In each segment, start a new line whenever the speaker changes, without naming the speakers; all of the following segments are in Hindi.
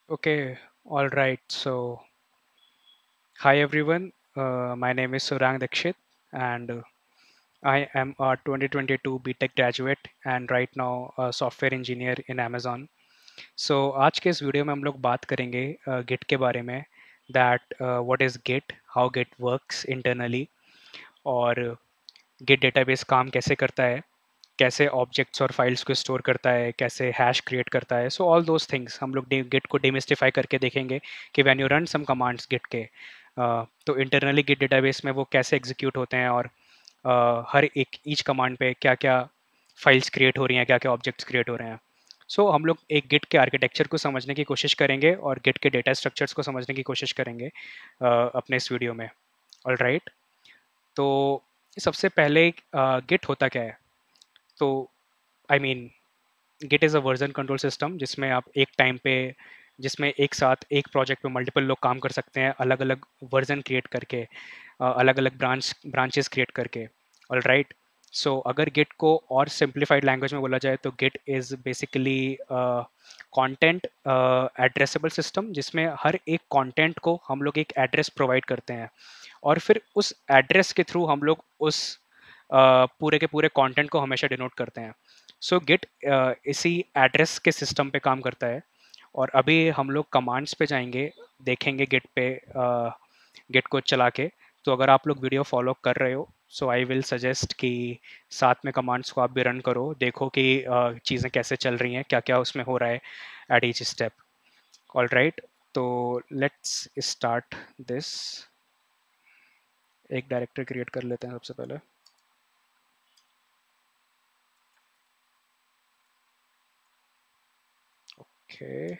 Okay, all right. So, hi everyone. My name is Surang Dikshit, and I am a 2022 BTech graduate and right now a software engineer in Amazon. So, आज के इस वीडियो में हम लोग बात करेंगे Git के बारे में that what is Git, how Git works internally और Git database काम कैसे करता है, कैसे ऑब्जेक्ट्स और फाइल्स को स्टोर करता है, कैसे हैश क्रिएट करता है। सो ऑल दोज थिंग्स हम लोग गिट को डिमिस्टिफाई करके देखेंगे कि when you run some commands Git के तो इंटरनली गिट डेटाबेस में वो कैसे एग्जीक्यूट होते हैं और हर एक ईच कमांड पे क्या क्या फाइल्स क्रिएट हो रही हैं, क्या क्या ऑब्जेक्ट्स क्रिएट हो रहे हैं। सो हम लोग एक गिट के आर्किटेक्चर को समझने की कोशिश करेंगे और गिट के डेटा स्ट्रक्चर्स को समझने की कोशिश करेंगे अपने इस वीडियो में। ऑल राइट, तो सबसे पहले गिट होता क्या है? तो I mean Git is a version control system जिसमें आप एक टाइम पे जिसमें एक साथ एक प्रोजेक्ट पे मल्टीपल लोग काम कर सकते हैं अलग अलग वर्जन क्रिएट करके, अलग अलग ब्रांचेस क्रिएट करके। ऑल राइट, सो अगर गिट को और सिंप्लीफाइड लैंग्वेज में बोला जाए तो Git is basically content addressable system जिसमें हर एक कंटेंट को हम लोग एक एड्रेस प्रोवाइड करते हैं और फिर उस एड्रेस के थ्रू हम लोग उस पूरे के पूरे कंटेंट को हमेशा डिनोट करते हैं। सो गिट इसी एड्रेस के सिस्टम पे काम करता है और अभी हम लोग कमांड्स पे जाएंगे, देखेंगे गिट पे गिट को चला के। तो अगर आप लोग वीडियो फॉलो कर रहे हो सो आई विल सजेस्ट कि साथ में कमांड्स को आप भी रन करो, देखो कि चीज़ें कैसे चल रही हैं, क्या क्या उसमें हो रहा है at each step. All right, तो लेट्स स्टार्ट दिस। एक डायरेक्टरी क्रिएट कर लेते हैं सबसे पहले। Okay,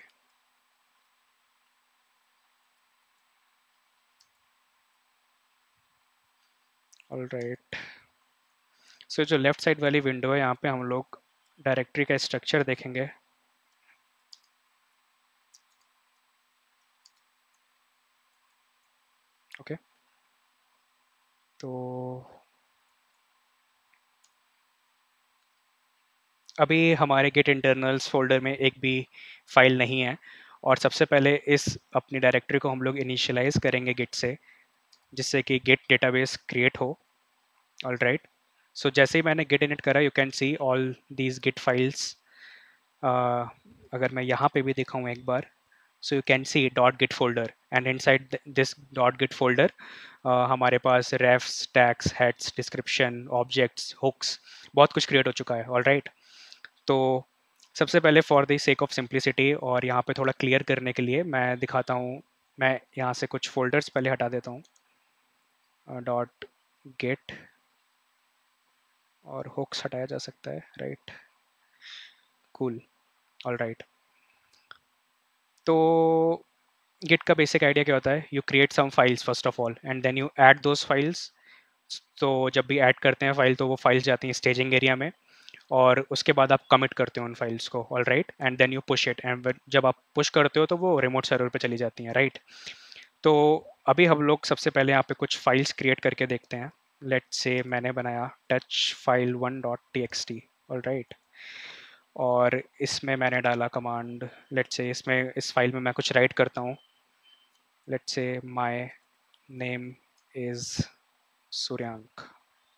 all right. सो जो लेफ्ट साइड वाली विंडो है यहाँ पे हम लोग डायरेक्टरी का स्ट्रक्चर देखेंगे। ओके, तो अभी हमारे गेट इंटरनल्स फोल्डर में एक भी फाइल नहीं है और सबसे पहले इस अपनी डायरेक्टरी को हम लोग इनिशियलाइज करेंगे गिट से, जिससे कि गिट डेटाबेस क्रिएट हो। ऑल राइट, सो जैसे ही मैंने गिट इनिट करा you can see all these Git files. अगर मैं यहाँ पे भी दिखाऊँ एक बार, so you can see dot git folder and inside this dot git folder हमारे पास refs, tags, heads, description, objects, hooks, बहुत कुछ क्रिएट हो चुका है। ऑल राइट, तो सबसे पहले for the sake of simplicity और यहाँ पे थोड़ा क्लियर करने के लिए मैं दिखाता हूँ। मैं यहाँ से कुछ फोल्डर्स पहले हटा देता हूँ। डॉट गेट और हुक्स हटाया जा सकता है, राइट? Cool, all right. तो गिट का बेसिक आइडिया क्या होता है? You create some files first of all and then you add those files. तो जब भी ऐड करते हैं फाइल तो वो फाइल्स जाती हैं स्टेजिंग एरिया में और उसके बाद आप कमिट करते हो उन फाइल्स को। All right, and then you push it and जब आप पुश करते हो तो वो रिमोट सर्वर पे चली जाती हैं, राइट? तो अभी हम लोग सबसे पहले यहाँ पे कुछ फाइल्स क्रिएट करके देखते हैं। लेट्स से मैंने बनाया touch file one dot T X T. All right, और इसमें मैंने डाला कमांड। लेट्स से इसमें इस फाइल में मैं कुछ राइट करता हूँ। Let's say my name is Suryank.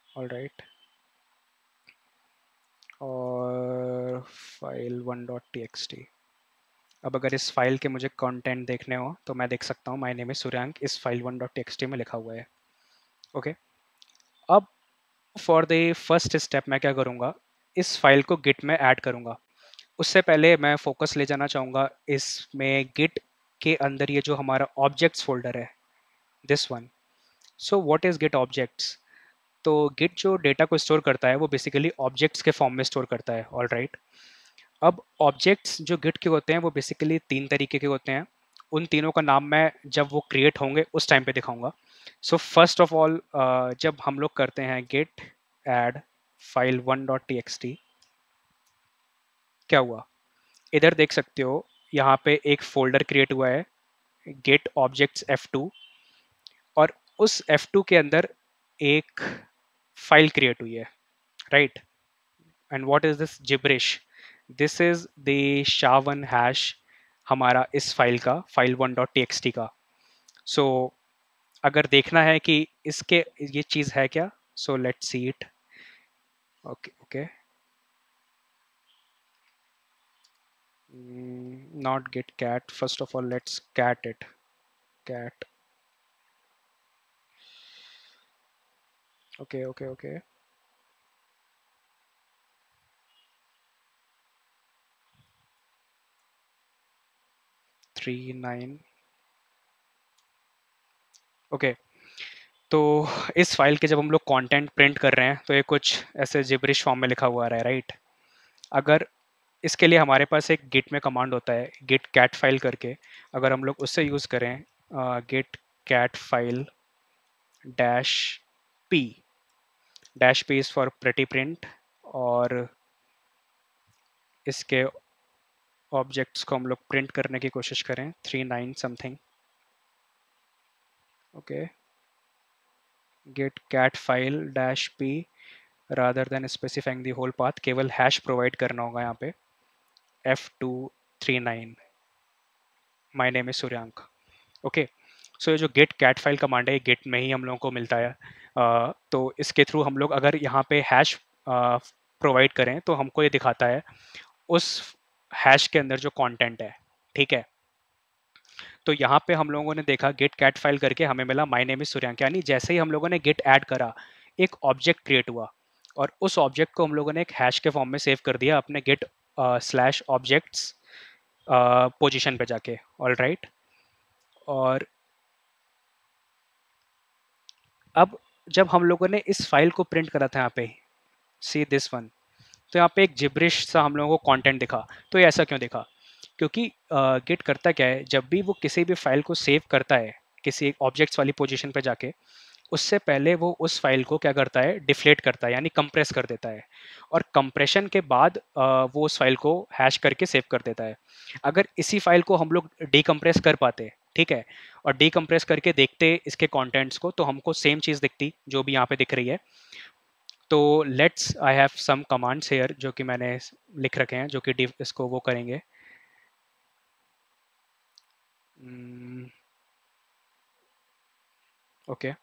All right, और file one dot T X T. अब अगर इस फाइल के मुझे कंटेंट देखने हो तो मैं देख सकता हूँ माय नेम इज सूर्यांक इस file one dot T X T में लिखा हुआ है। ओके, अब फॉर द फर्स्ट स्टेप मैं क्या करूँगा, इस फाइल को गिट में ऐड करूँगा। उससे पहले मैं फोकस ले जाना चाहूँगा इसमें गिट के अंदर ये जो हमारा ऑब्जेक्ट्स फोल्डर है, this one. So what is Git objects? तो गिट जो डेटा को स्टोर करता है वो बेसिकली ऑब्जेक्ट्स के फॉर्म में स्टोर करता है। ऑल राइट, अब ऑब्जेक्ट्स जो गिट के होते हैं वो बेसिकली तीन तरीके के होते हैं। उन तीनों का नाम मैं जब वो क्रिएट होंगे उस टाइम पे दिखाऊंगा। सो फर्स्ट ऑफ ऑल, जब हम लोग करते हैं Git add file one dot T X T, क्या हुआ इधर देख सकते हो। यहाँ पे एक फोल्डर क्रिएट हुआ है गेट ऑब्जेक्ट्स F2 और उस F2 के अंदर एक फाइल क्रिएट हुई है, right? And what is this gibberish? This is the SHA-1 hash हमारा इस फाइल का, फाइल 1.txt का। सो अगर देखना है कि इसके ये चीज़ है क्या, सो let's see it. Okay okay, not get cat. First of all, let's cat it. Cat. Okay, okay, okay. 39. Okay, तो इस फाइल के जब हम लोग कंटेंट प्रिंट कर रहे हैं तो ये कुछ ऐसे जिब्रिश फॉर्म में लिखा हुआ आ रहा है, राइट? अगर इसके लिए हमारे पास एक गिट में कमांड होता है, गिट कैट फाइल करके। अगर हम लोग उससे यूज़ करें, Git cat file dash P, dash P is for pretty print, और इसके ऑब्जेक्ट्स को हम लोग प्रिंट करने की कोशिश करें, 39 something. Okay, get cat file dash P rather than specifying the whole path, केवल हैश प्रोवाइड करना होगा यहाँ पे, F239, my name is Suryank. Okay, so ये जो गेट कैट फाइल कमांड है, गेट में ही हम लोगों को मिलता है। तो इसके थ्रू हम लोग अगर यहाँ पे हैश प्रोवाइड करें तो हमको ये दिखाता है उस हैश के अंदर जो कंटेंट है, ठीक है? तो यहाँ पे हम लोगों ने देखा गेट कैट फाइल करके हमें मिला माय नेम इज सूर्यांक, यानी जैसे ही हम लोगों ने गेट ऐड करा, एक ऑब्जेक्ट क्रिएट हुआ, और उस ऑब्जेक्ट को हम लोगों ने एक हैश के फॉर्म में सेव कर दिया अपने गेट स्लैश ऑब्जेक्ट्स पोजिशन पे जाके। ऑल राइट, और अब जब हम लोगों ने इस फाइल को प्रिंट करा था यहाँ पे, सी दिस वन, तो यहाँ पे एक जिब्रिश सा हम लोगों को कंटेंट दिखा। तो ये ऐसा क्यों दिखा? क्योंकि गिट करता क्या है, जब भी वो किसी भी फाइल को सेव करता है किसी एक ऑब्जेक्ट्स वाली पोजीशन पे जाके, उससे पहले वो उस फाइल को क्या करता है, डिफ्लेट करता है, यानी कंप्रेस कर देता है, और कंप्रेशन के बाद वो उस फाइल को हैश करके सेव कर देता है। अगर इसी फाइल को हम लोग डीकम्प्रेस कर पाते, ठीक है, और डीकम्प्रेस करके देखते इसके कंटेंट्स को, तो हमको सेम चीज़ दिखती जो भी यहाँ पे दिख रही है। तो let's, I have some commands here जो कि मैंने लिख रखे हैं, जो कि इसको वो करेंगे। ओके,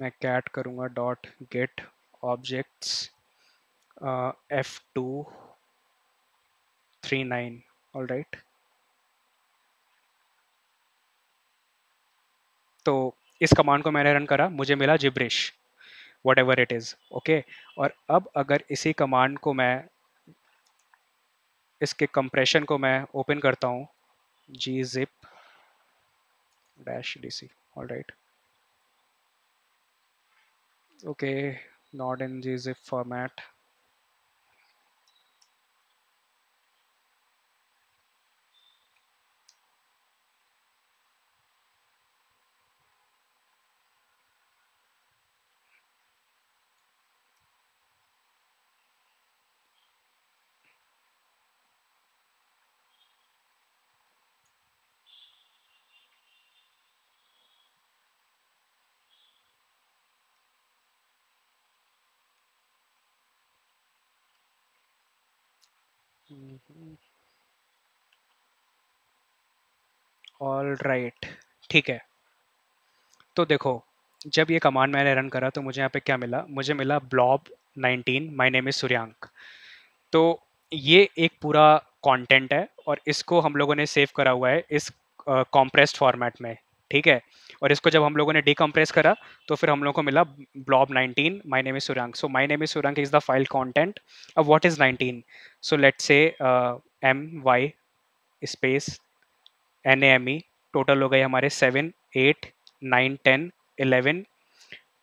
मैं कैट करूँगा dot gate objects F239। All right, तो इस कमांड को मैंने रन करा, मुझे मिला gibberish, what ever it is. Okay, और अब अगर इसी कमांड को मैं, इसके कंप्रेशन को मैं ओपन करता हूँ, G zip dash D C. All right, okay, not in G zip format. All right, ठीक है। तो देखो, जब ये कमांड मैंने रन करा तो मुझे यहाँ पे क्या मिला, मुझे मिला blob19 माय नेम इज सूर्यांक। तो ये एक पूरा कंटेंट है, और इसको हम लोगों ने सेव करा हुआ है इस कॉम्प्रेस्ड फॉर्मेट में, ठीक है? और इसको जब हम लोगों ने डीकम्प्रेस करा तो फिर हम लोगों को मिला blob19 my name is Suryank. So my name is Suryank is the file content. अब what is 19? So let's say my space NAME, total हो गए हमारे 7 8 9 10 11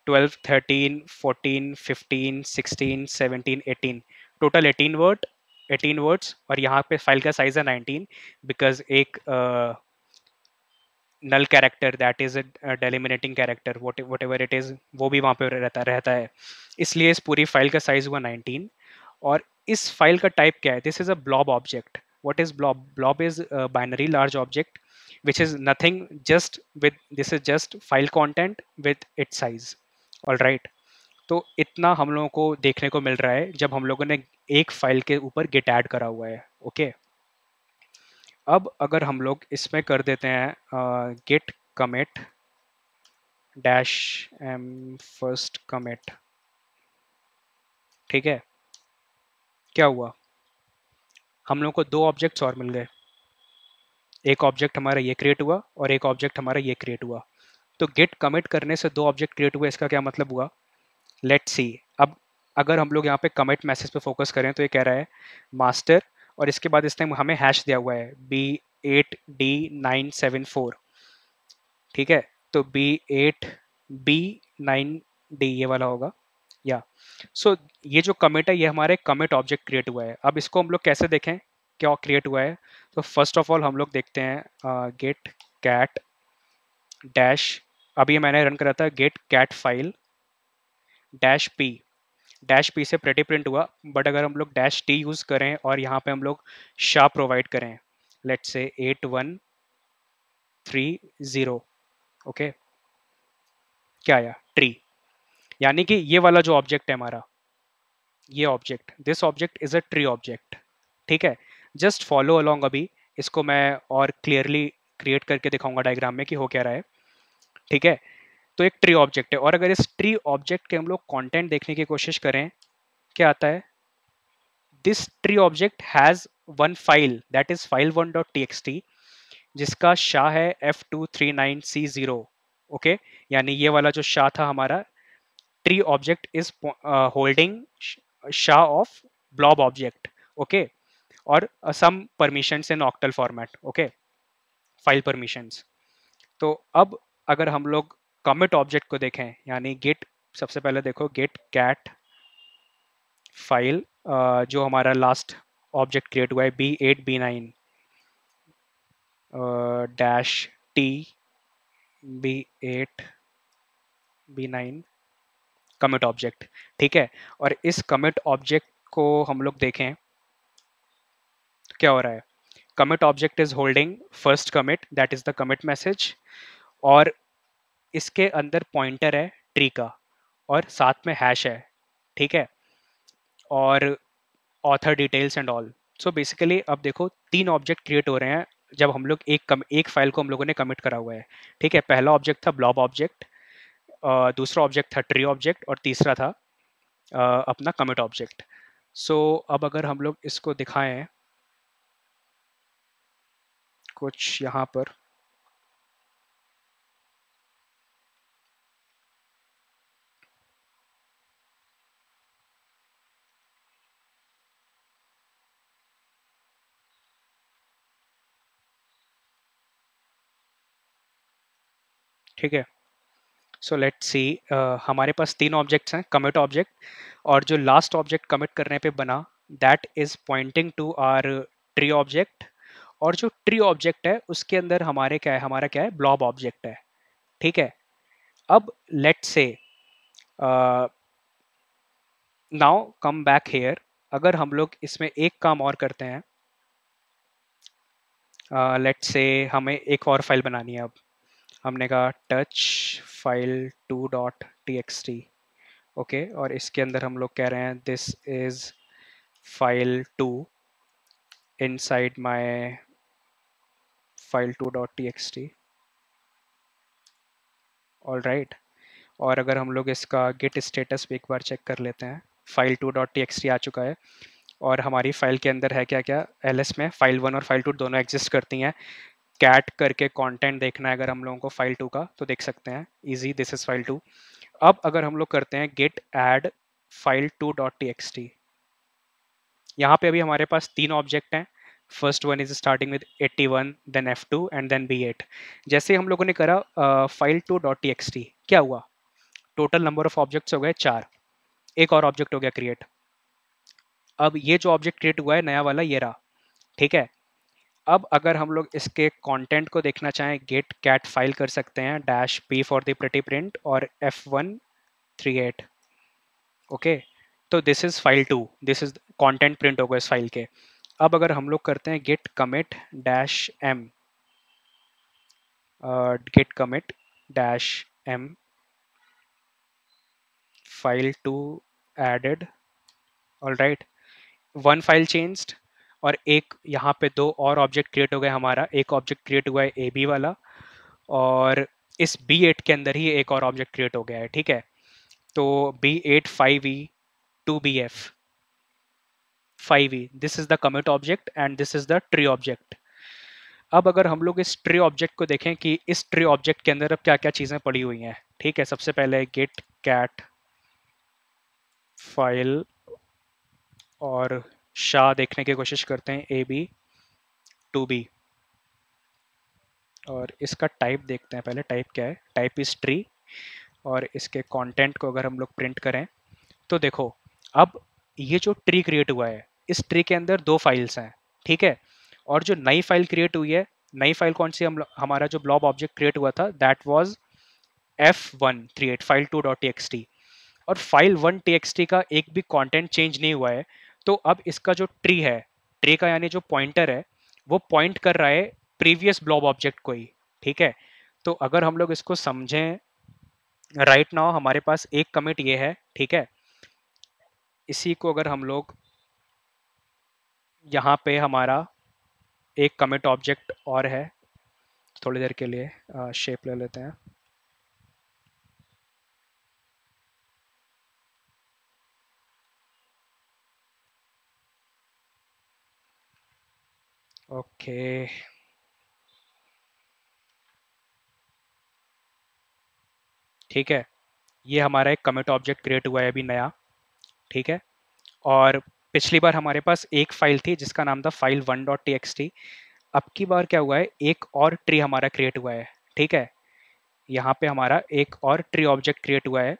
12 13 14 15 16 17 18, टोटल 18 वर्ड्स, और यहाँ पे फाइल का साइज है 19, बिकॉज एक null character, that is delimiting character, whatever it is, वो भी वहाँ पे रहता है, इसलिए इस पूरी फाइल का साइज हुआ 19। और इस फाइल का टाइप क्या है? This is a blob object. What is blob? Blob is binary large object which is nothing, just with this is just file content with its size. All right, तो इतना हम लोगों को देखने को मिल रहा है जब हम लोगों ने एक फाइल के ऊपर गिट ऐड करा हुआ है। ओके, अब अगर हम लोग इसमें कर देते हैं Git commit dash M first commit, ठीक है, क्या हुआ, हम लोग को दो ऑब्जेक्ट्स और मिल गए। एक ऑब्जेक्ट हमारा ये क्रिएट हुआ और एक ऑब्जेक्ट हमारा ये क्रिएट हुआ। तो गिट कमिट करने से दो ऑब्जेक्ट क्रिएट हुए, इसका क्या मतलब हुआ, लेट्स सी। अब अगर हम लोग यहाँ पे कमिट मैसेज पे फोकस करें तो ये कह रहा है मास्टर, और इसके बाद इसने हमें हैश दिया हुआ है B8D974, ठीक है, तो B8B9D ये वाला होगा या। सो ये जो कमिट है ये हमारे कमिट ऑब्जेक्ट क्रिएट हुआ है। अब इसको हम लोग कैसे देखें क्या क्रिएट हुआ है, तो फर्स्ट ऑफ ऑल हम लोग देखते हैं गेट कैट डैश, अभी मैंने रन करा था Git cat file dash P से प्रेटी प्रिंट हुआ, बट अगर हम लोग डैश टी यूज करें और यहाँ पे हम लोग शा प्रोवाइड करें, लेट्स से 8130, ओके, क्या आया, ट्री। यानी कि ये वाला जो ऑब्जेक्ट है हमारा, ये object, this object is a tree object, ठीक है। जस्ट फॉलो अलोंग, अभी इसको मैं और क्लियरली क्रिएट करके दिखाऊंगा डायग्राम में कि हो क्या रहा है, ठीक है। तो एक ट्री ऑब्जेक्ट है, और अगर इस ट्री ऑब्जेक्ट के हम लोग कंटेंट देखने की कोशिश करें, क्या आता है, this tree object has one file that is file1.txt जिसका शा है F239C0, ओके। यानी ये वाला जो शा था हमारा, tree object is holding SHA of blob object, okay, और some permissions in octal format, okay, file permissions. तो अब अगर हम लोग कमिट ऑब्जेक्ट को देखें, यानी गिट, सबसे पहले देखो गिट कैट फाइल, जो हमारा लास्ट ऑब्जेक्ट क्रिएट हुआ है B8B9 dash T B8B9 commit object, ठीक है। और इस कमिट ऑब्जेक्ट को हम लोग देखें तो क्या हो रहा है, commit object is holding first commit that is the commit message, और इसके अंदर पॉइंटर है ट्री का, और साथ में हैश है, ठीक है, और author details and all. So basically अब देखो तीन ऑब्जेक्ट क्रिएट हो रहे हैं जब हम लोग एक फाइल को हम लोगों ने कमिट करा हुआ है, ठीक है। पहला ऑब्जेक्ट था ब्लॉब ऑब्जेक्ट, दूसरा ऑब्जेक्ट था ट्री ऑब्जेक्ट, और तीसरा था अपना कमिट ऑब्जेक्ट। सो अब अगर हम लोग इसको दिखाएं कुछ यहाँ पर, ठीक है। सो लेट्स सी, हमारे पास तीन ऑब्जेक्ट्स हैं कमिट ऑब्जेक्ट, और जो लास्ट ऑब्जेक्ट कमिट करने पे बना that is pointing to our tree object, और जो ट्री ऑब्जेक्ट है उसके अंदर हमारे क्या है, हमारा क्या है, ब्लॉब ऑब्जेक्ट है, ठीक है। अब let's say now come back hair, अगर हम लोग इसमें एक काम और करते हैं, लेट्स से हमें एक और फाइल बनानी है। अब हमने कहा टच फाइल 2.txt, ओके, और इसके अंदर हम लोग कह रहे हैं this is file 2 inside my file 2.txt, all right. और अगर हम लोग इसका गिट स्टेटस भी एक बार चेक कर लेते हैं, फाइल 2.txt आ चुका है, और हमारी फाइल के अंदर है क्या क्या, एलएस में फाइल 1 और फाइल 2 दोनों एग्जिस्ट करती हैं। कैट करके कंटेंट देखना है अगर हम लोगों को फाइल 2 का, तो देख सकते हैं इजी, दिस इज फाइल 2। अब अगर हम लोग करते हैं गेट ऐड फाइल 2.txt, यहाँ पे अभी हमारे पास तीन ऑब्जेक्ट हैं, first one is starting with 81, then F2 and then B8। जैसे हम लोगों ने करा फाइल 2.txt, क्या हुआ, टोटल नंबर ऑफ ऑब्जेक्ट्स हो गए 4, एक और ऑब्जेक्ट हो गया क्रिएट। अब ये जो ऑब्जेक्ट क्रिएट हुआ है नया वाला ये रहा, ठीक है। अब अगर हम लोग इसके कंटेंट को देखना चाहें, गेट कैट फाइल कर सकते हैं dash P for the pretty print और F138, ओके। तो this is file 2, this is content print होगा इस फाइल के। अब अगर हम लोग करते हैं Git commit dash M, git commit dash m file to added. All right, one file changed, और एक यहाँ पे दो और ऑब्जेक्ट क्रिएट हो गए हमारा, एक ऑब्जेक्ट क्रिएट हुआ है ए बी वाला, और इस बी एट के अंदर ही एक और ऑब्जेक्ट क्रिएट हो गया है, ठीक है। तो B eight 5e 2bf 5e, this is the commit object and this is the tree object. अब अगर हम लोग इस ट्री ऑब्जेक्ट को देखें कि इस ट्री ऑब्जेक्ट के अंदर अब क्या क्या चीज़ें पड़ी हुई हैं, ठीक है। सबसे पहले गेट कैट फाइल और शाह देखने की कोशिश करते हैं, ए बी 2b, और इसका टाइप देखते हैं पहले, टाइप क्या है, टाइप इज ट्री। और इसके कंटेंट को अगर हम लोग प्रिंट करें तो देखो, अब ये जो ट्री क्रिएट हुआ है, इस ट्री के अंदर दो फाइल्स हैं, ठीक है। और जो नई फाइल क्रिएट हुई है, नई फाइल कौन सी, हम हमारा जो ब्लॉब ऑब्जेक्ट क्रिएट हुआ था that was f138 file 2.txt, और फाइल 1.txt का एक भी कंटेंट चेंज नहीं हुआ है। तो अब इसका जो ट्री है, ट्री का यानी जो पॉइंटर है, वो पॉइंट कर रहा है प्रीवियस ब्लॉब ऑब्जेक्ट को ही, ठीक है। तो अगर हम लोग इसको समझें, राइट नाउ हमारे पास एक कमिट ये है, ठीक है। इसी को अगर हम लोग यहाँ पे हमारा एक कमिट ऑब्जेक्ट और है, थोड़ी देर के लिए शेप ले लेते हैं। ओके, ठीक है। ये हमारा एक कमिट ऑब्जेक्ट क्रिएट हुआ है अभी नया, ठीक है। और पिछली बार हमारे पास एक फाइल थी जिसका नाम था फाइल 1.txt। अब की बार क्या हुआ है, एक और ट्री हमारा क्रिएट हुआ है, ठीक है। यहाँ पे हमारा एक और ट्री ऑब्जेक्ट क्रिएट हुआ है,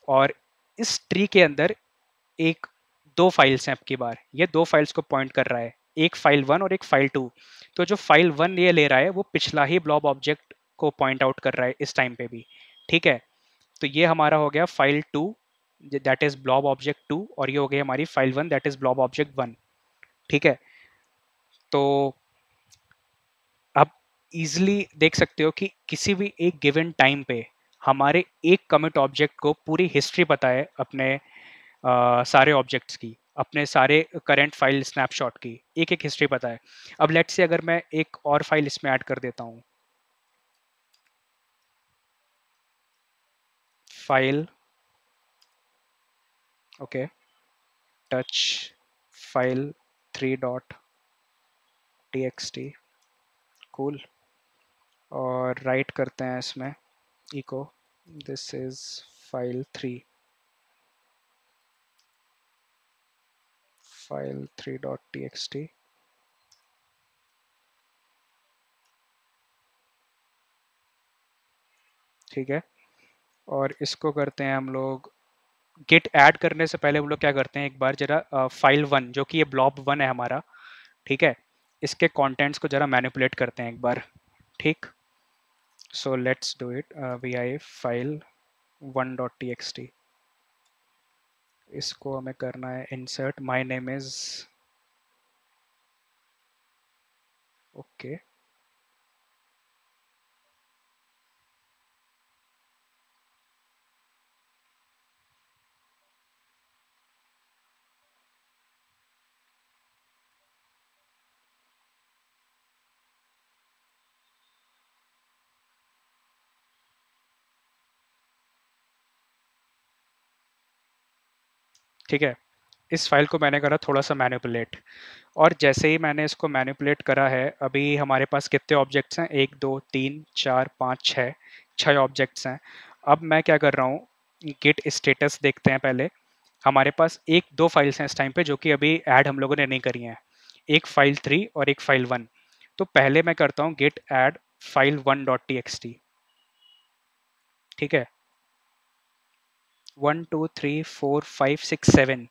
और इस ट्री के अंदर एक दो फाइल्स हैं। अब की बार ये दो फाइल्स को पॉइंट कर रहा है, एक फाइल 1 और एक फाइल 2। तो जो फाइल 1 ये ले रहा है वो पिछला ही ब्लॉब ऑब्जेक्ट को पॉइंट आउट कर रहा है इस टाइम पे भी, ठीक है। तो ये हमारा हो गया file 2 that is blob object 2, और ये हो गई हमारी file 1 that is blob object 1, ठीक है। तो आप इजीली देख सकते हो कि किसी भी एक गिवन टाइम पे हमारे एक कमिट ऑब्जेक्ट को पूरी हिस्ट्री पता है अपने सारे ऑब्जेक्ट्स की, अपने सारे करंट फाइल स्नैपशॉट की एक एक हिस्ट्री पता है। अब लेट्स से अगर मैं एक और फाइल इसमें ऐड कर देता हूँ, file, okay, touch file 3.txt, cool, और राइट करते हैं इसमें echo this is file 3, file 3.txt, ठीक है। और इसको करते हैं हम लोग, गिट ऐड करने से पहले हम लोग क्या करते हैं, एक बार जरा फाइल 1 जो कि ये ब्लॉब 1 है हमारा, ठीक है, इसके कंटेंट्स को जरा मैनिपुलेट करते हैं एक बार, ठीक। So let's do it, vi file 1.txt, इसको हमें करना है insert my name is, okay, ठीक है। इस फाइल को मैंने करा थोड़ा सा मैनिपुलेट, और जैसे ही मैंने इसको मैनिपुलेट करा है, अभी हमारे पास कितने ऑब्जेक्ट्स हैं, 1 2 3 4 5 6, 6 ऑब्जेक्ट्स हैं। अब मैं क्या कर रहा हूँ, गिट स्टेटस देखते हैं पहले। हमारे पास एक दो फाइल्स हैं इस टाइम पे जो कि अभी ऐड हम लोगों ने नहीं करी हैं, एक फाइल 3 और एक फाइल 1। तो पहले मैं करता हूँ गिट ऐड फाइल 1.txt, ठीक है। 1 2 3 4 5 6 7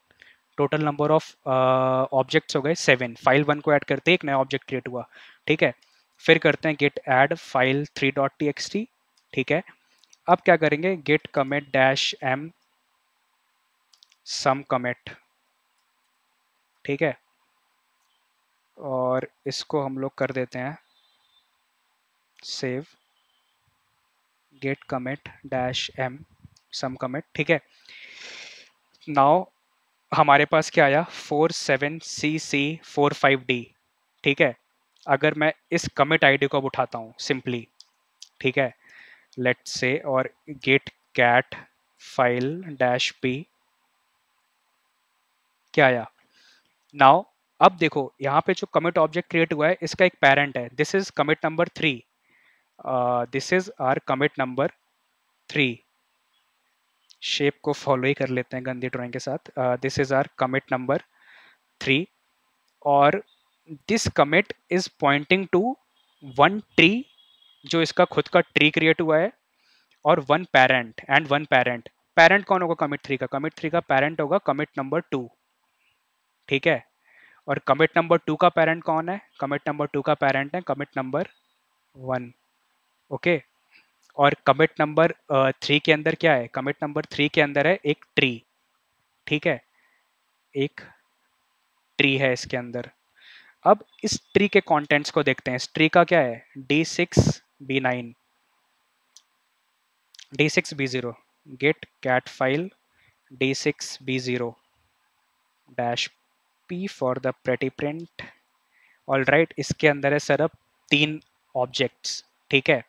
टोटल नंबर ऑफ ऑब्जेक्ट्स हो गए 7। फाइल 1 को ऐड करते एक नया ऑब्जेक्ट क्रिएट हुआ, ठीक है। फिर करते हैं गिट ऐड फाइल 3.txt, ठीक है। अब क्या करेंगे, git commit dash m some commit, ठीक है। और इसको हम लोग कर देते हैं save, git commit dash M some commit, ठीक है। नाउ हमारे पास क्या आया, 47cc45d, ठीक है। अगर मैं इस कमिट आईडी को अब उठाता हूँ सिंपली, ठीक है, लेट्स से, और Git cat file dash P, क्या आया नाउ। अब देखो यहाँ पे जो कमिट ऑब्जेक्ट क्रिएट हुआ है इसका एक पेरेंट है, this is commit number 3, this is our commit number 3। Shape को फॉलो ही कर लेते हैं गंदी ड्राइंग के साथ, this is our commit number 3, और this commit is pointing to one tree, जो इसका खुद का ट्री क्रिएट हुआ है, और one parent and one parent. Parent कौन होगा कमिट 3 का, कमिट 3 का पेरेंट होगा कमिट नंबर 2, ठीक है। और कमिट नंबर 2 का पेरेंट कौन है, कमिट नंबर 2 का पेरेंट है कमिट नंबर 1, ओके। और कमिट नंबर 3 के अंदर क्या है, कमिट नंबर 3 के अंदर है एक ट्री, ठीक है, एक ट्री है इसके अंदर। अब इस ट्री के कंटेंट्स को देखते हैं, इस ट्री का क्या है, D6 B9 D6 B0, Git cat file D6 B0 dash P for the pretty print, all right. इसके अंदर है सर अब 3 ऑब्जेक्ट्स, ठीक है।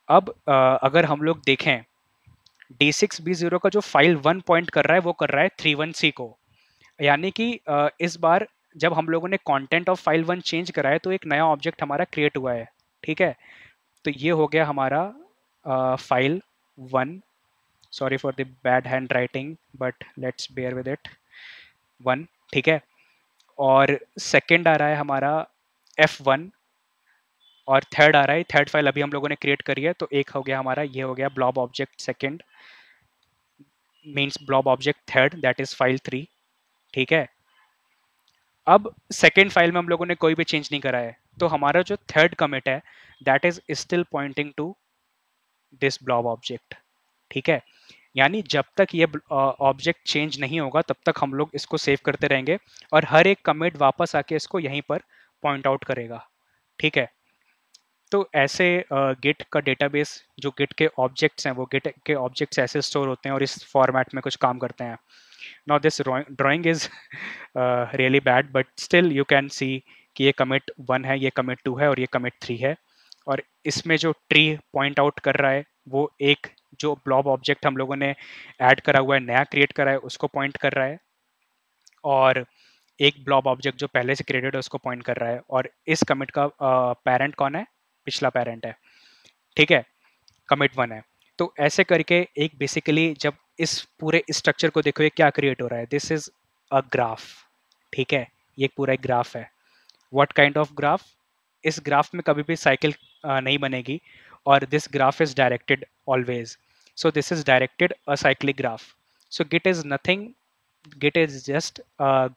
अब अगर हम लोग देखें, D6 B0 का जो फाइल 1 पॉइंट कर रहा है वो कर रहा है 31C को, यानी कि इस बार जब हम लोगों ने कंटेंट ऑफ फाइल 1 चेंज करा है तो एक नया ऑब्जेक्ट हमारा क्रिएट हुआ है, ठीक है। तो ये हो गया हमारा file 1, sorry for the bad handwriting but let's bear with it, 1, ठीक है। और सेकंड आ रहा है हमारा F1, और थर्ड आ रहा है, थर्ड फाइल अभी हम लोगों ने क्रिएट करी है, तो एक हो गया हमारा, ये हो गया blob object second, means blob object third, that is file 3, ठीक है। अब सेकेंड फाइल में हम लोगों ने कोई भी चेंज नहीं करा है, तो हमारा जो थर्ड कमिट है that is still pointing to this blob object, ठीक है। यानी जब तक ये ऑब्जेक्ट चेंज नहीं होगा तब तक हम लोग इसको सेव करते रहेंगे, और हर एक कमिट वापस आके इसको यहीं पर पॉइंट आउट करेगा, ठीक है। तो ऐसे गिट का डेटाबेस, जो गिट के ऑब्जेक्ट्स हैं वो गिट के ऑब्जेक्ट्स ऐसे स्टोर होते हैं और इस फॉर्मेट में कुछ काम करते हैं। Now this drawing is really bad but still you can सी कि ये कमिट 1 है, ये कमिट 2 है और ये कमिट 3 है, और इसमें जो ट्री पॉइंट आउट कर रहा है वो एक जो ब्लॉब ऑब्जेक्ट हम लोगों ने ऐड करा हुआ है, नया क्रिएट करा है, उसको पॉइंट कर रहा है, और एक ब्लॉब ऑब्जेक्ट जो पहले से क्रिएटेड है उसको पॉइंट कर रहा है, और इस कमिट का पेरेंट कौन है, पिछला पेरेंट है, ठीक है, कमिट 1 है। तो ऐसे करके एक बेसिकली जब इस पूरे स्ट्रक्चर को देखो ये क्या क्रिएट हो रहा है, दिस इज अ ग्राफ, ठीक है, ये पूरा एक ग्राफ है। व्हाट काइंड ऑफ ग्राफ, इस ग्राफ में कभी भी साइकिल नहीं बनेगी, और this graph is directed always, so this is directed acyclic graph. So Git is nothing, Git is just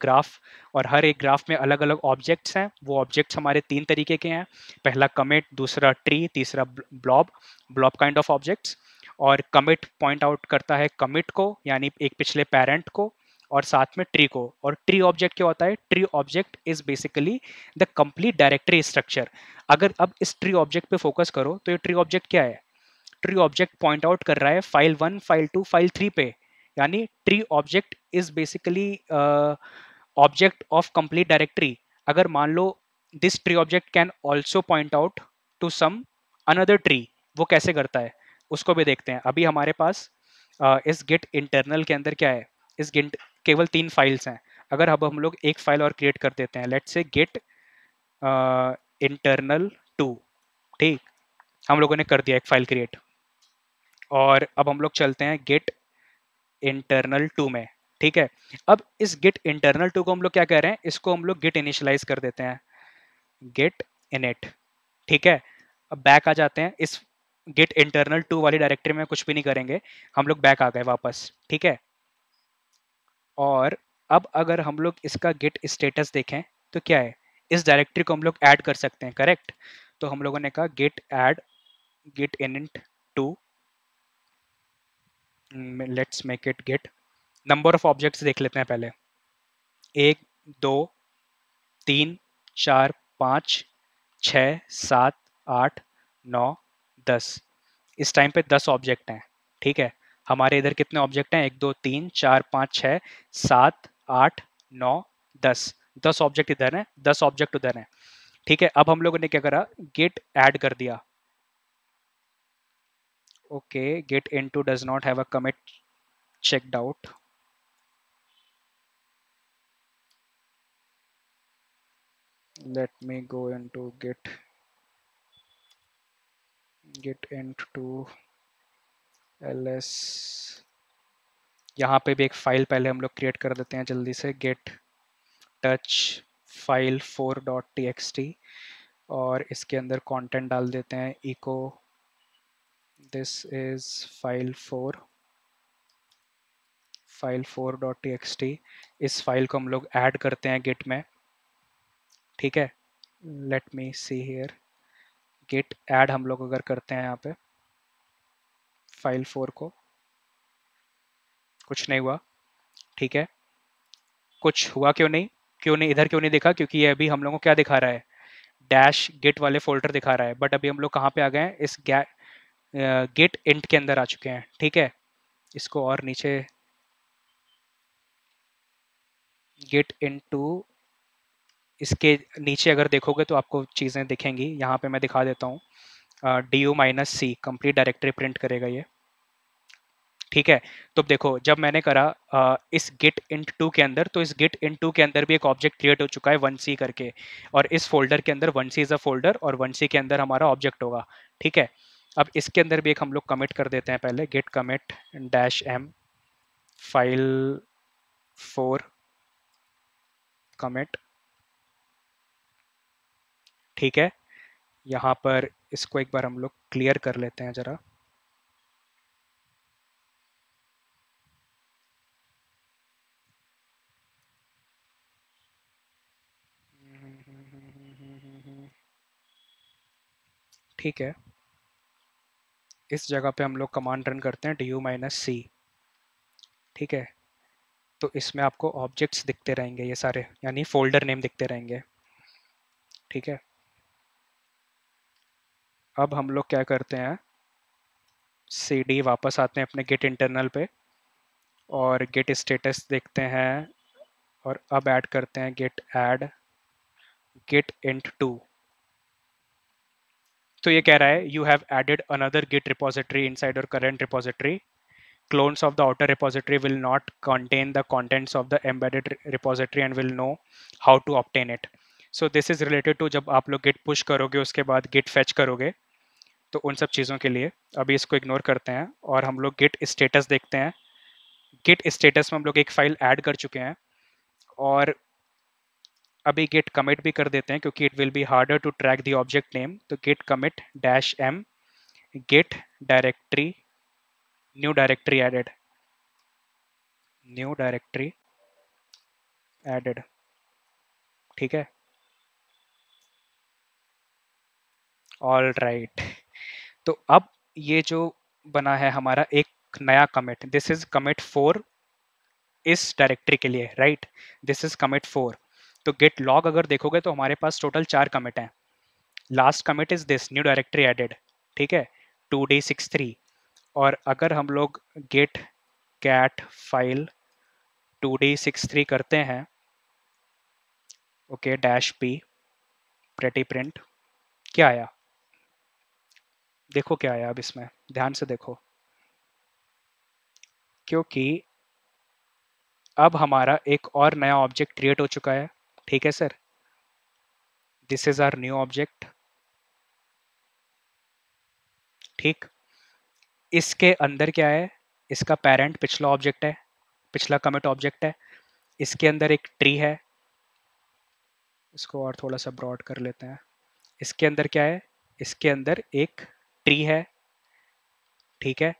graph, और हर एक ग्राफ में अलग अलग ऑब्जेक्ट्स हैं, वो ऑब्जेक्ट्स हमारे 3 तरीके के हैं, पहला कमिट, दूसरा ट्री, तीसरा blob, blob kind of objects. और कमिट पॉइंट आउट करता है कमिट को, यानी एक पिछले पेरेंट को, और साथ में ट्री को। और ट्री ऑब्जेक्ट क्या होता है, tree object is basically the complete directory structure. अगर अब इस ट्री ऑब्जेक्ट पे फोकस करो तो ये ट्री ऑब्जेक्ट क्या है, ट्री ऑब्जेक्ट पॉइंट आउट कर रहा है फाइल 1, फाइल 2, फाइल 3 पे, यानी tree object is basically object of complete directory. अगर मान लो this tree object can also point out to some another tree, वो कैसे करता है उसको भी देखते हैं। अभी हमारे पास इस गिट इंटरनल के अंदर क्या है, इस गिट केवल 3 फाइल्स हैं। अगर अब हम लोग एक फाइल और क्रिएट कर देते हैं, लेट्स से गेट इंटरनल 2, ठीक, हम लोगों ने कर दिया एक फाइल क्रिएट, और अब हम लोग चलते हैं गेट इंटरनल 2 में, ठीक है। अब इस गेट इंटरनल 2 को हम लोग क्या कह रहे हैं, इसको हम लोग गेट इनिशियलाइज कर देते हैं, गेट इनिट, ठीक है। अब बैक आ जाते हैं, इस गेट इंटरनल 2 वाली डायरेक्टरी में कुछ भी नहीं करेंगे, हम लोग बैक आ गए वापस, ठीक है। और अब अगर हम लोग इसका गेट स्टेटस देखें तो क्या है, इस डायरेक्टरी को हम लोग ऐड कर सकते हैं, करेक्ट। तो हम लोगों ने कहा Git add Git init 2, let's make it Git, number of objects देख लेते हैं पहले, 1 2 3 4 5 6 7 8 9 10, इस टाइम पे 10 ऑब्जेक्ट हैं, ठीक है। हमारे इधर कितने ऑब्जेक्ट हैं? 1 2 3 4 5 6 7 8 9 10। 10 ऑब्जेक्ट इधर हैं, 10 ऑब्जेक्ट उधर हैं, ठीक है। अब हम लोगों ने क्या करा, गेट ऐड कर दिया। Okay, get into does not have a commit checked out. Let me go into get into ls. यहाँ पे भी एक फाइल पहले हम लोग क्रिएट कर देते हैं जल्दी से, get touch file 4.txt, और इसके अंदर कंटेंट डाल देते हैं echo this is file4.txt। इस फाइल को हम लोग ऐड करते हैं git में, ठीक है। let me see here, git add हम लोग अगर करते हैं यहाँ पे फाइल 4 को, कुछ नहीं हुआ, ठीक है। कुछ हुआ क्यों नहीं? क्यों नहीं इधर क्यों नहीं दिखा? क्योंकि ये अभी हम लोगों को क्या दिखा रहा है, डैश गिट वाले फोल्डर दिखा रहा है। बट अभी हम लोग कहाँ पे आ गए हैं, इस गिट इंट के अंदर आ चुके हैं, ठीक है। इसको और नीचे, गिट इनटू, इसके नीचे अगर देखोगे तो आपको चीज़ें दिखेंगी। यहाँ पे मैं दिखा देता हूँ, du-c कंप्लीट डायरेक्टरी प्रिंट करेगा ये, ठीक है। तो देखो जब मैंने करा इस git int 2 के अंदर, तो इस git int 2 के अंदर भी एक ऑब्जेक्ट क्रिएट हो चुका है 1c करके, और इस फोल्डर के अंदर 1c इज अ फोल्डर, और 1c के अंदर हमारा ऑब्जेक्ट होगा, ठीक है। अब इसके अंदर भी एक हम लोग कमिट कर देते हैं पहले, git commit -m file 4 commit, ठीक है। यहाँ पर इसको एक बार हम लोग क्लियर कर लेते हैं जरा। ठीक है, इस जगह पे हम लोग कमांड रन करते हैं du-c, ठीक है। तो इसमें आपको ऑब्जेक्ट्स दिखते रहेंगे ये सारे, यानी फोल्डर नेम दिखते रहेंगे, ठीक है। अब हम लोग क्या करते हैं, cd वापस आते हैं अपने गिट इंटरनल पे, और गिट स्टेटस देखते हैं, और अब ऐड करते हैं git add git int 2। तो ये कह रहा है you have added another Git repository inside your current repository, clones of the outer repository will not contain the contents of the embedded repository and will know how to obtain it. So this is related to जब आप लोग git push करोगे उसके बाद git fetch करोगे, तो उन सब चीज़ों के लिए अभी इसको इग्नोर करते हैं, और हम लोग git status देखते हैं। git status में हम लोग एक फाइल ऐड कर चुके हैं, और अभी git commit भी कर देते हैं क्योंकि it will be harder to track the object name। तो git commit -m git directory new directory added, new directory added, ठीक है। ऑल राइट, तो अब ये जो बना है हमारा एक नया कमिट, दिस इज कमिट 4 इस डायरेक्टरी के लिए, राइट। This is commit 4। तो गेट लॉग अगर देखोगे तो हमारे पास टोटल 4 कमिट हैं। Last commit is this new directory added, ठीक है, 2d63। और अगर हम लोग गेट कैट फाइल 2d63 करते हैं, ओके, -p प्रेटी प्रिंट, क्या आया देखो, क्या आया अब इसमें, ध्यान से देखो, क्योंकि अब हमारा एक और नया ऑब्जेक्ट क्रिएट हो चुका है, ठीक है sir. This is our new object, ठीक। इसके अंदर क्या है, इसका पेरेंट पिछला ऑब्जेक्ट है, पिछला कमिट ऑब्जेक्ट है। इसके अंदर एक ट्री है, इसको और थोड़ा सा ब्रॉड कर लेते हैं। इसके अंदर क्या है, इसके अंदर एक ट्री है, ठीक है,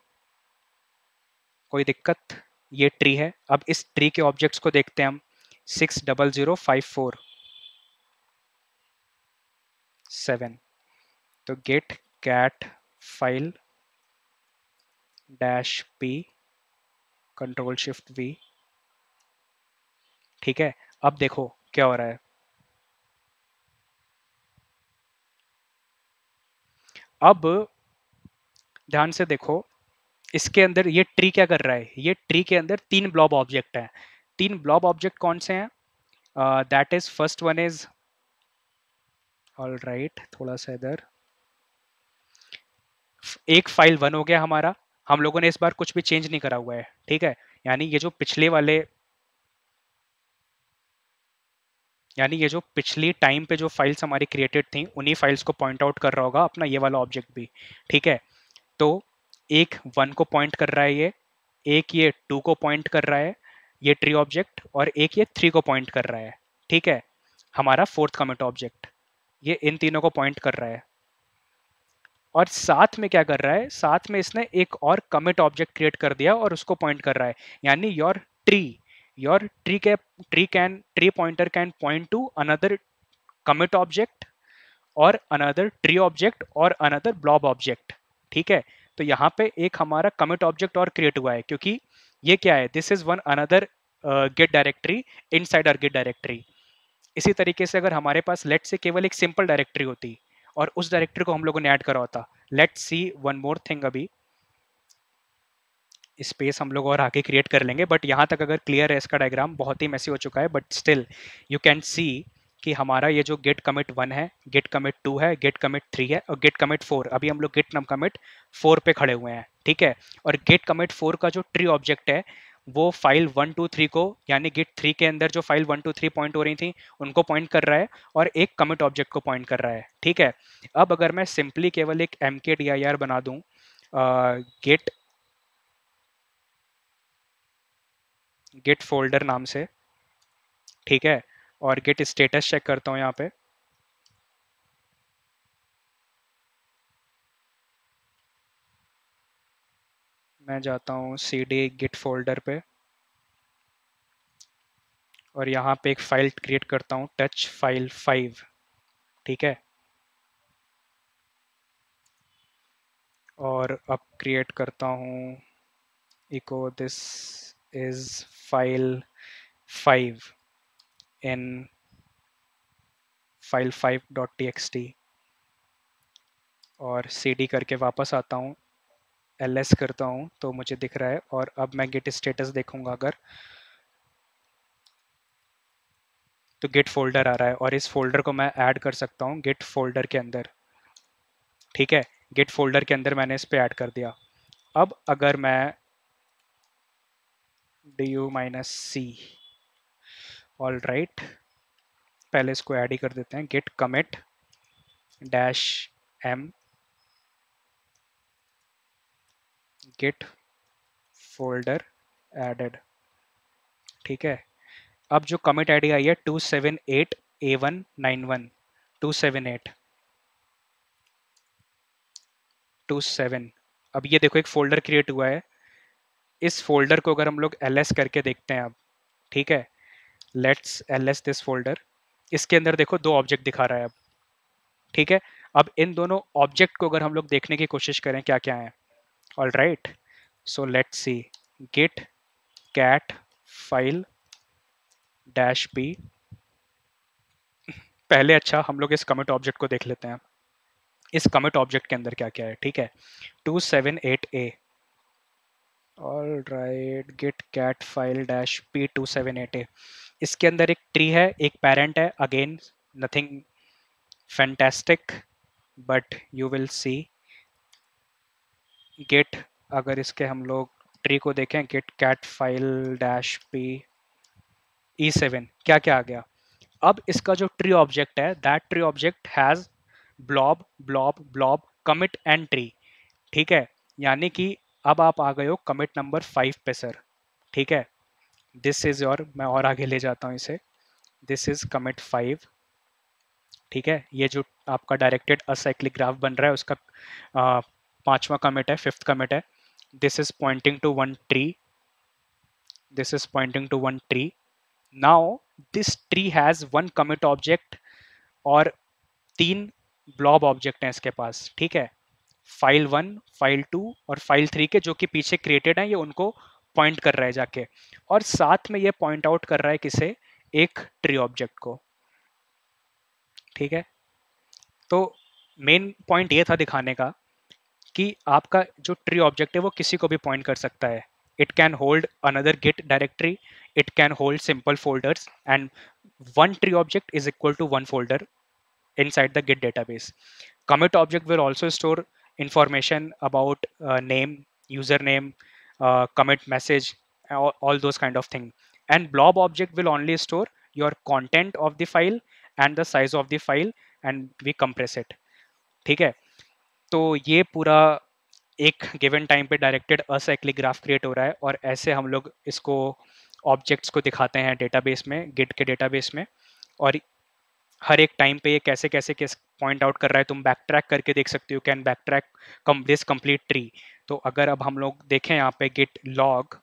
कोई दिक्कत, ये ट्री है। अब इस ट्री के ऑब्जेक्ट्स को देखते हैं हम, 600547। तो Git cat file -p control shift v, ठीक है। अब देखो क्या हो रहा है, अब ध्यान से देखो, इसके अंदर ये ट्री क्या कर रहा है, ये ट्री के अंदर 3 ब्लॉब ऑब्जेक्ट हैं। 3 ब्लॉब ऑब्जेक्ट कौन से हैं? That is first one is, all right, थोड़ा सा इधर, एक फाइल 1 हो गया हमारा। हम लोगों ने इस बार कुछ भी चेंज नहीं करा हुआ है, ठीक है। यानी ये जो पिछले वाले, यानी ये जो पिछली टाइम पे जो फाइल्स हमारी क्रिएटेड थी, उन्हीं फाइल्स को पॉइंट आउट कर रहा होगा अपना ये वाला ऑब्जेक्ट भी, ठीक है। तो एक 1 को पॉइंट कर रहा है ये, एक ये 2 को पॉइंट कर रहा है ये ट्री ऑब्जेक्ट, और एक ये 3 को पॉइंट कर रहा है, ठीक है। हमारा फोर्थ कमिट ऑब्जेक्ट ये इन तीनों को पॉइंट कर रहा है। और साथ में क्या कर रहा है, साथ में इसने एक और कमिट ऑब्जेक्ट क्रिएट कर दिया और उसको पॉइंट कर रहा है। यानी your tree pointer can point two another commit object और अनदर ट्री ऑब्जेक्ट और अनदर ब्लॉब ऑब्जेक्ट, ठीक है। तो यहाँ पे एक हमारा कमिट ऑब्जेक्ट और क्रिएट हुआ है, क्योंकि ये क्या है, this is one another Git directory inside our Git directory. इसी तरीके से अगर हमारे पास लेट से केवल एक सिंपल डायरेक्टरी होती और उस डायरेक्टरी को हम लोगों ने ऐड करा होता, let's see one more thing, अभी स्पेस हम लोग और आगे क्रिएट कर लेंगे, बट यहाँ तक अगर क्लियर है इसका डायग्राम, बहुत ही मैसी हो चुका है, बट स्टिल यू कैन सी कि हमारा ये जो गेट कमिट 1 है, गेट कमिट 2 है, गेट कमिट 3 है और गेट कमिट 4, अभी हम लोग गेट कमिट 4 पे खड़े हुए हैं, ठीक है। और गेट कमिट 4 का जो ट्री ऑब्जेक्ट है वो फाइल 1 2 3 को, यानी गेट 3 के अंदर जो फाइल 1 2 3 पॉइंट हो रही थी उनको पॉइंट कर रहा है और एक कमिट ऑब्जेक्ट को पॉइंट कर रहा है, ठीक है। अब अगर मैं सिंपली केवल एक mkdir बना दूं गेट गेट फोल्डर नाम से, ठीक है, और गेट स्टेटस चेक करता हूँ यहाँ पे, मैं जाता हूँ cd गिट फोल्डर पे और यहाँ पे एक फाइल क्रिएट करता हूँ टच फाइल 5, ठीक है। और अब क्रिएट करता हूँ echo this is file 5 in file 5.txt और cd करके वापस आता हूँ, ls करता हूँ तो मुझे दिख रहा है। और अब मैं गेट स्टेटस देखूंगा अगर, तो गेट फोल्डर आ रहा है और इस फोल्डर को मैं ऐड कर सकता हूँ गेट फोल्डर के अंदर, ठीक है। गेट फोल्डर के अंदर मैंने इस पे ऐड कर दिया। अब अगर मैं du-c, ऑल राइट, पहले इसको ऐड ही कर देते हैं, Git commit dash m Git folder added, ठीक है। अब जो कमिट आईडी आई है 278a191, 27827, अब ये देखो एक फोल्डर क्रिएट हुआ है। इस फोल्डर को अगर हम लोग ls करके देखते हैं अब, ठीक है, लेट्स ls दिस फोल्डर, इसके अंदर देखो 2 ऑब्जेक्ट दिखा रहा है अब, ठीक है। अब इन दोनों ऑब्जेक्ट को अगर हम लोग देखने की कोशिश करें क्या क्या है, all right, so let's see Git cat file dash p, पहले अच्छा हम लोग इस कमिट ऑब्जेक्ट को देख लेते हैं, इस कमिट ऑब्जेक्ट के अंदर क्या क्या है, ठीक है। 278a, all right, Git cat file dash p 278a, इसके अंदर एक ट्री है, एक पेरेंट है, again nothing fantastic, but you will see Git, अगर इसके हम लोग ट्री को देखें, Git cat file dash p e7, क्या क्या आ गया। अब इसका जो ट्री ऑब्जेक्ट है, that tree object has blob blob blob commit and tree, ठीक है। यानी कि अब आप आ गए हो कमिट नंबर 5 पे सर, ठीक है। दिस इज योर, मैं और आगे ले जाता हूँ इसे, दिस इज कमिट 5, ठीक है। ये जो आपका डायरेक्टेड असाइक्लिक ग्राफ बन रहा है उसका 5वां कमिट है, 5th कमिट है। This is pointing to one tree, this is pointing to one tree. Now this tree has 1 commit object और 3 ब्लॉब ऑब्जेक्ट हैं इसके पास, ठीक है। फाइल 1, फाइल 2 और फाइल 3 के, जो कि पीछे क्रिएटेड हैं, ये उनको पॉइंट कर रहा है जाके, और साथ में ये पॉइंट आउट कर रहा है किसे, एक ट्री ऑब्जेक्ट को, ठीक है। तो मेन पॉइंट ये था दिखाने का कि आपका जो ट्री ऑब्जेक्ट है वो किसी को भी पॉइंट कर सकता है. It can hold another Git directory, it can hold simple folders, and one tree object is equal to one folder inside the Git database. Commit object will also store information about name, username, commit message, all those kind of thing. And blob object will only store your content of the file and the size of the file, and we compress it. ठीक है. तो ये पूरा एक गिवन टाइम पे डायरेक्टेड असाइक्लिक ग्राफ क्रिएट हो रहा है, और ऐसे हम लोग इसको ऑब्जेक्ट्स को दिखाते हैं डेटाबेस में, गिट के डेटाबेस में. और हर एक टाइम पे ये कैसे कैसे किस पॉइंट आउट कर रहा है, तुम बैक ट्रैक करके देख सकते हो. Can back track this complete tree. तो अगर अब हम लोग देखें यहाँ पे गिट लॉग,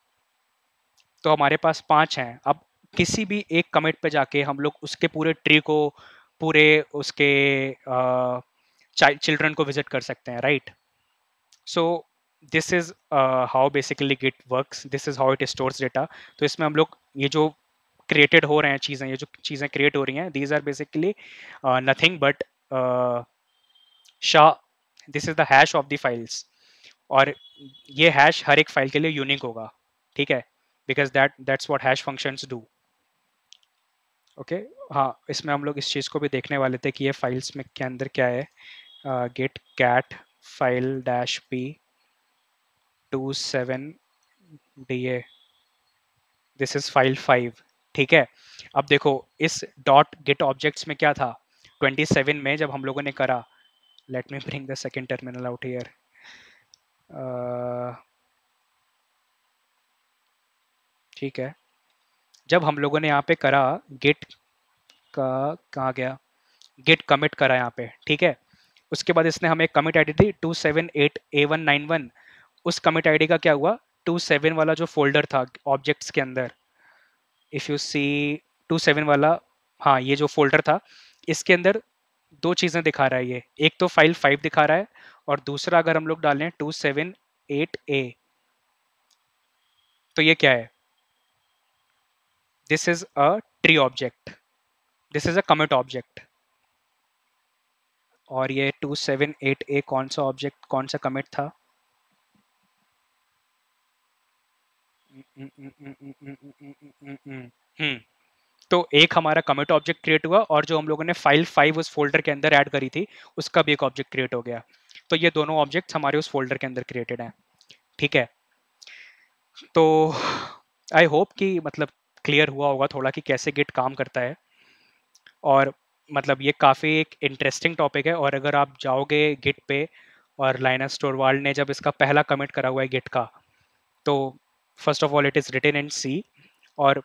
तो हमारे पास 5 हैं. अब किसी भी एक कमिट पे जाके हम लोग उसके पूरे ट्री को, पूरे उसके चिल्ड्रन को विजिट कर सकते हैं, right. So this is how basically git works, this is how it stores data. तो इसमें हम लोग ये जो क्रिएटेड हो रहे हैं चीज़ें, ये जो चीज़ें क्रिएट हो रही हैं, these are basically nothing but SHA this is the hash of the files. और ये हैश हर एक फाइल के लिए यूनिक होगा, ठीक है, because that's what hash functions do. Okay. हाँ, इसमें हम लोग इस चीज़ को भी देखने वाले थे कि ये फाइल्स में के अंदर क्या है. Get cat file dash P 27 D, this is file 5. ठीक है. अब देखो इस डॉट गेट ऑब्जेक्ट्स में क्या था 27 में जब हम लोगों ने करा. Let me bring the second terminal out here. ठीक है. जब हम लोगों ने यहाँ पे करा गेट का, कहाँ गया, गेट कमिट करा यहाँ पे, ठीक है. उसके बाद इसने हमें कमिट आईडी दी 278A191. उस कमिट आईडी का क्या हुआ, 27 वाला जो फोल्डर था ऑब्जेक्ट्स के अंदर, इफ यू सी 27 वाला, हाँ ये जो फोल्डर था, इसके अंदर दो चीज़ें दिखा रहा है ये. एक तो फाइल 5 दिखा रहा है, और दूसरा अगर हम लोग डालें 278A, तो ये क्या है, this is a tree object, this is a commit object. और ये 278A कौन सा ऑब्जेक्ट, कौन सा कमिट था. हम्म. तो एक हमारा कमिट ऑब्जेक्ट क्रिएट हुआ, और जो हम लोगों ने फाइल 5 उस फोल्डर के अंदर ऐड करी थी, उसका भी एक ऑब्जेक्ट क्रिएट हो गया. तो ये दोनों ऑब्जेक्ट्स हमारे उस फोल्डर के अंदर क्रिएटेड हैं, ठीक है. तो आई होप कि मतलब क्लियर हुआ होगा थोड़ा कि कैसे गिट काम करता है. और मतलब ये काफ़ी एक इंटरेस्टिंग टॉपिक है. और अगर आप जाओगे गिट पे, और लाइनस टोरवाल्ड ने जब इसका पहला कमिट करा हुआ है गिट का, तो first of all it is written in C. और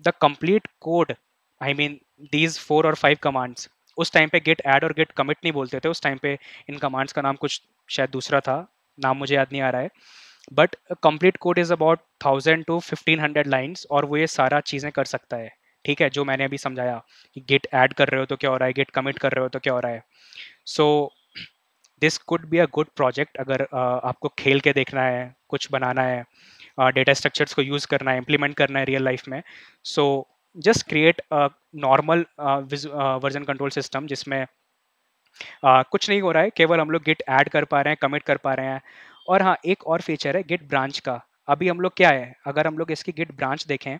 the complete code, I mean these 4 और 5 कमांड्स, उस टाइम पे गेट ऐड और गेट कमिट नहीं बोलते थे. उस टाइम पे इन कमांड्स का नाम कुछ शायद दूसरा था, नाम मुझे याद नहीं आ रहा है. But complete code is about 1000 to 1500 lines, और वो ये सारा चीज़ें कर सकता है, ठीक है, जो मैंने अभी समझाया कि गेट ऐड कर रहे हो तो क्या हो रहा है, गेट कमिट कर रहे हो तो क्या हो रहा है. So this could be a good project अगर आपको खेल के देखना है, कुछ बनाना है, डेटा स्ट्रक्चर्स को यूज़ करना है, इम्प्लीमेंट करना है रियल लाइफ में. So just create normal version control system जिसमें कुछ नहीं हो रहा है, केवल हम लोग गिट ऐड कर पा रहे हैं, कमिट कर पा रहे हैं. और हाँ, एक और फीचर है गिट ब्रांच का. अभी हम लोग क्या है, अगर हम लोग इसकी गिट ब्रांच देखें,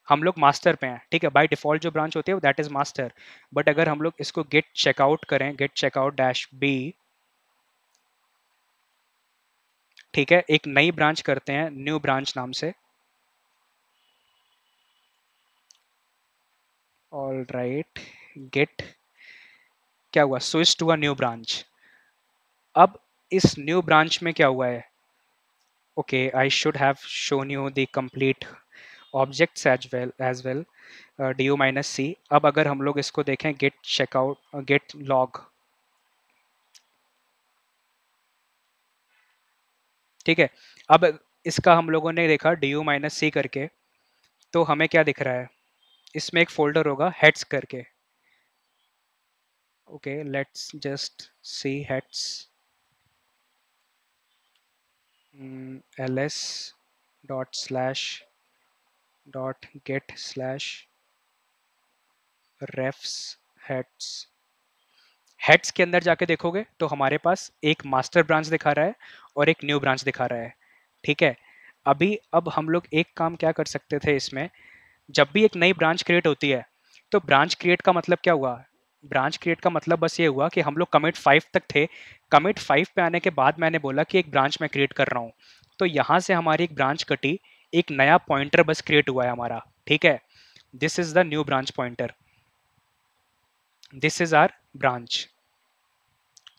हम लोग मास्टर पे हैं, ठीक है, बाय डिफॉल्ट जो ब्रांच होती है दैट इज मास्टर. बट अगर हम लोग इसको गिट चेकआउट करें, गिट चेकआउट डैश बी, ठीक है, एक नई ब्रांच करते हैं न्यू ब्रांच नाम से. ऑल राइट, गिट क्या हुआ, switch to a new branch. अब इस न्यू ब्रांच में क्या हुआ है, okay I should have shown you the complete objects as well. D minus C. अब अगर हम लोग इसको देखें गेट चेकआउट गेट लॉग, ठीक है. अब इसका हम लोगों ने देखा डी माइनस सी करके, तो हमें क्या दिख रहा है, इसमें एक फोल्डर होगा हेड्स करके. Okay let's just see heads, ls dot slash dot gate slash refs heads. Heads के अंदर जाके देखोगे तो हमारे पास एक मास्टर ब्रांच दिखा रहा है और एक न्यू ब्रांच दिखा रहा है। ठीक है, अभी अब हम लोग एक काम क्या कर सकते थे इसमें, जब भी एक नई ब्रांच क्रिएट होती है तो ब्रांच क्रिएट का मतलब क्या हुआ, ब्रांच क्रिएट का मतलब बस ये हुआ कि हम लोग कमिट 5 तक थे, कमिट 5 पे आने के बाद मैंने बोला कि एक ब्रांच मैं क्रिएट कर रहा हूँ, तो यहाँ से हमारी एक ब्रांच कटी, एक नया पॉइंटर बस क्रिएट हुआ है हमारा। ठीक है, this is the new branch pointer, this is our branch.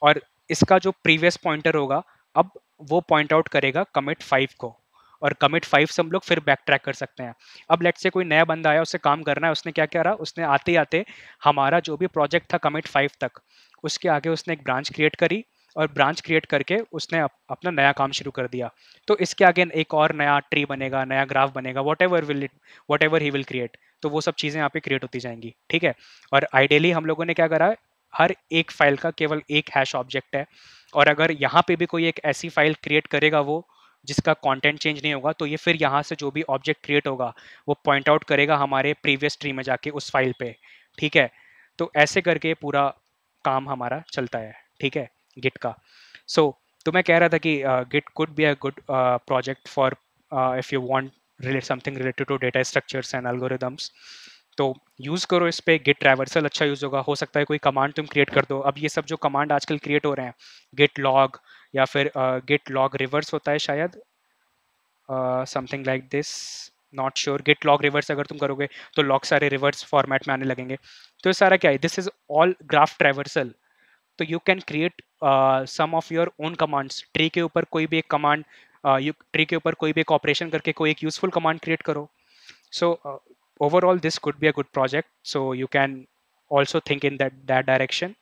और इसका जो प्रीवियस पॉइंटर होगा, अब वो पॉइंट आउट करेगा कमिट 5 को, और कमिट 5 से हम लोग फिर बैक ट्रैक कर सकते हैं। अब लेट्स से कोई नया बंदा आया, उसे काम करना है, उसने क्या करा, उसने आते ही आते हमारा जो भी प्रोजेक्ट था कमिट 5 तक, उसके आगे उसने एक ब्रांच क्रिएट करी, और ब्रांच क्रिएट करके उसने अपना नया काम शुरू कर दिया। तो इसके आगे एक और नया ट्री बनेगा, नया ग्राफ बनेगा, what ever he will create, तो वो सब चीज़ें यहाँ पे क्रिएट होती जाएंगी। ठीक है, और आइडियली हम लोगों ने क्या करा है, हर एक फाइल का केवल एक हैश ऑब्जेक्ट है, और अगर यहाँ पे भी कोई एक ऐसी फाइल क्रिएट करेगा वो जिसका कंटेंट चेंज नहीं होगा, तो ये फिर यहाँ से जो भी ऑब्जेक्ट क्रिएट होगा वो पॉइंट आउट करेगा हमारे प्रीवियस ट्री में जाके उस फाइल पे। ठीक है, तो ऐसे करके पूरा काम हमारा चलता है। ठीक है, गिट का। सो तो मैं कह रहा था कि git could be a good project for if you want something related to data structures and algorithms, तो यूज़ करो इस पे। गिट ट्रैवर्सल अच्छा यूज़ होगा, हो सकता है कोई कमांड तुम क्रिएट कर दो। अब ये सब जो कमांड आजकल क्रिएट हो रहे हैं, गिट लॉग या फिर गिट लॉग रिवर्स होता है शायद, something like this, not sure. Git log reverse अगर तुम करोगे तो लॉग सारे रिवर्स फॉर्मेट में आने लगेंगे। तो ये सारा क्या है, this is all graph traversal. तो you can create some of your own commands, tree के ऊपर कोई भी एक कमांड, ट्री के ऊपर कोई भी एक ऑपरेशन करके कोई एक यूजफुल कमांड क्रिएट करो। So overall, this could be a good project. So you can also think in that direction.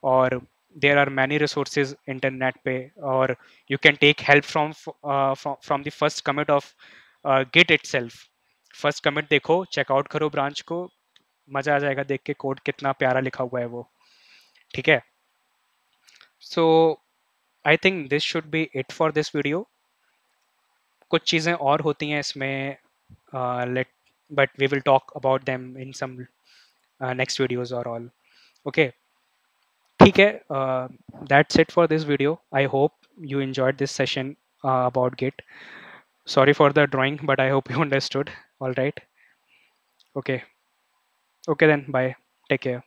Or there are many resources internet पे, or you can take help from the first commit of Git itself. First commit देखो, check out करो branch को, मजा आ जाएगा देख के कोड कितना प्यारा लिखा हुआ है वो। ठीक है, so I think this should be it for this video. कुछ चीज़ें और होती हैं इसमें, let but we will talk about them in some next videos or all. Okay, ठीक है, that's it for this video. I hope you enjoyed this session about Git. Sorry for the drawing, but I hope you understood. All right. Okay. Okay then. Bye. Take care.